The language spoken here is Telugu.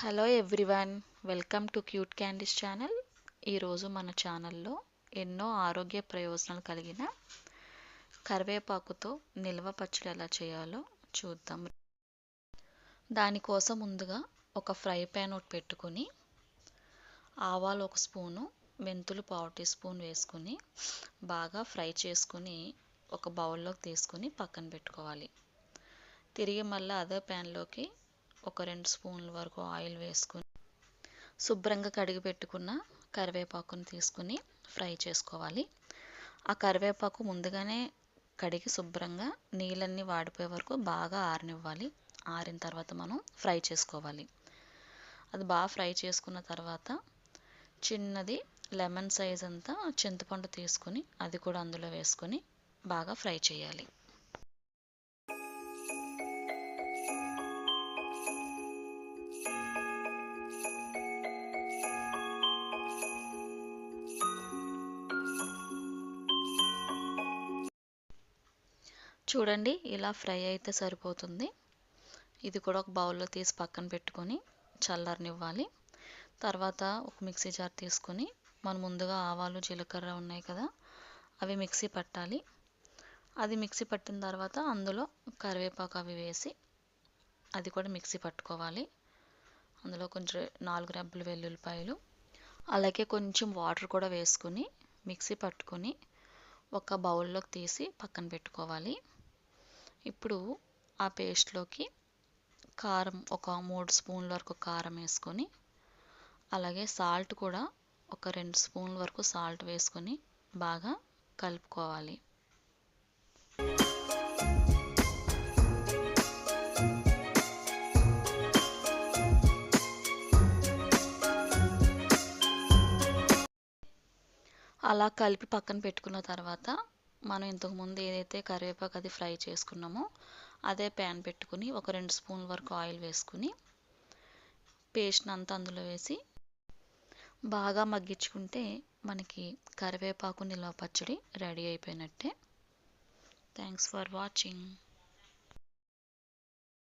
Hello everyone, welcome to cute candies channel. ఈరోజు మన ఛానల్లో ఎన్నో ఆరోగ్య ప్రయోజనాలు కలిగిన కరివేపాకుతో నిల్వ పచ్చడి ఎలా చేయాలో చూద్దాం. దానికోసం ముందుగా ఒక ఫ్రై ప్యాన్ ఒకటి పెట్టుకుని ఆవాలు 1 స్పూను, మెంతులు 1/2 టీ స్పూన్ వేసుకుని బాగా ఫ్రై చేసుకుని ఒక బౌల్లోకి తీసుకుని పక్కన పెట్టుకోవాలి. తిరిగి మళ్ళీ అదే ప్యాన్లోకి ఒక 2 స్పూన్ల వరకు ఆయిల్ వేసుకుని శుభ్రంగా కడిగి పెట్టుకున్న కరివేపాకుని తీసుకుని ఫ్రై చేసుకోవాలి. ఆ కరివేపాకు ముందుగానే కడిగి శుభ్రంగా నీళ్ళన్నీ వాడిపోయే వరకు బాగా ఆరనివ్వాలి. ఆరిన తర్వాత మనం ఫ్రై చేసుకోవాలి. అది బాగా ఫ్రై చేసుకున్న తర్వాత చిన్నది లెమన్ సైజ్ అంతా చింతపండు తీసుకుని అది కూడా అందులో వేసుకొని బాగా ఫ్రై చేయాలి. చూడండి, ఇలా ఫ్రై అయితే సరిపోతుంది. ఇది కూడా ఒక బౌల్లో తీసి పక్కన పెట్టుకొని చల్లారనివ్వాలి. తర్వాత ఒక మిక్సీ జార్ తీసుకొని మనం ముందుగా ఆవాలు జీలకర్ర ఉన్నాయి కదా, అవి మిక్సీ పట్టాలి. అది మిక్సీ పట్టిన తర్వాత అందులో కరివేపాకు అవి వేసి అది కూడా మిక్సీ పట్టుకోవాలి. అందులో కొంచెం 4 రెబ్బలు వెల్లుల్లిపాయలు, అలాగే కొంచెం వాటర్ కూడా వేసుకుని మిక్సీ పట్టుకొని ఒక బౌల్లోకి తీసి పక్కన పెట్టుకోవాలి. ఇప్పుడు ఆ పేస్ట్లోకి కారం ఒక 3 స్పూన్ల వరకు కారం వేసుకొని, అలాగే సాల్ట్ కూడా ఒక 2 స్పూన్ల వరకు సాల్ట్ వేసుకొని బాగా కలుపుకోవాలి. అలా కలిపి పక్కన పెట్టుకున్న తర్వాత మనం ఇంతకుముందు ఏదైతే కరివేపాకు అది ఫ్రై చేసుకున్నామో అదే ప్యాన్ పెట్టుకుని ఒక 2 స్పూన్ల వరకు ఆయిల్ వేసుకుని పేస్ట్ని అంతా అందులో వేసి బాగా మగ్గించుకుంటే మనకి కరివేపాకు నిల్వ పచ్చడి రెడీ అయిపోయినట్టే. Thanks for watching.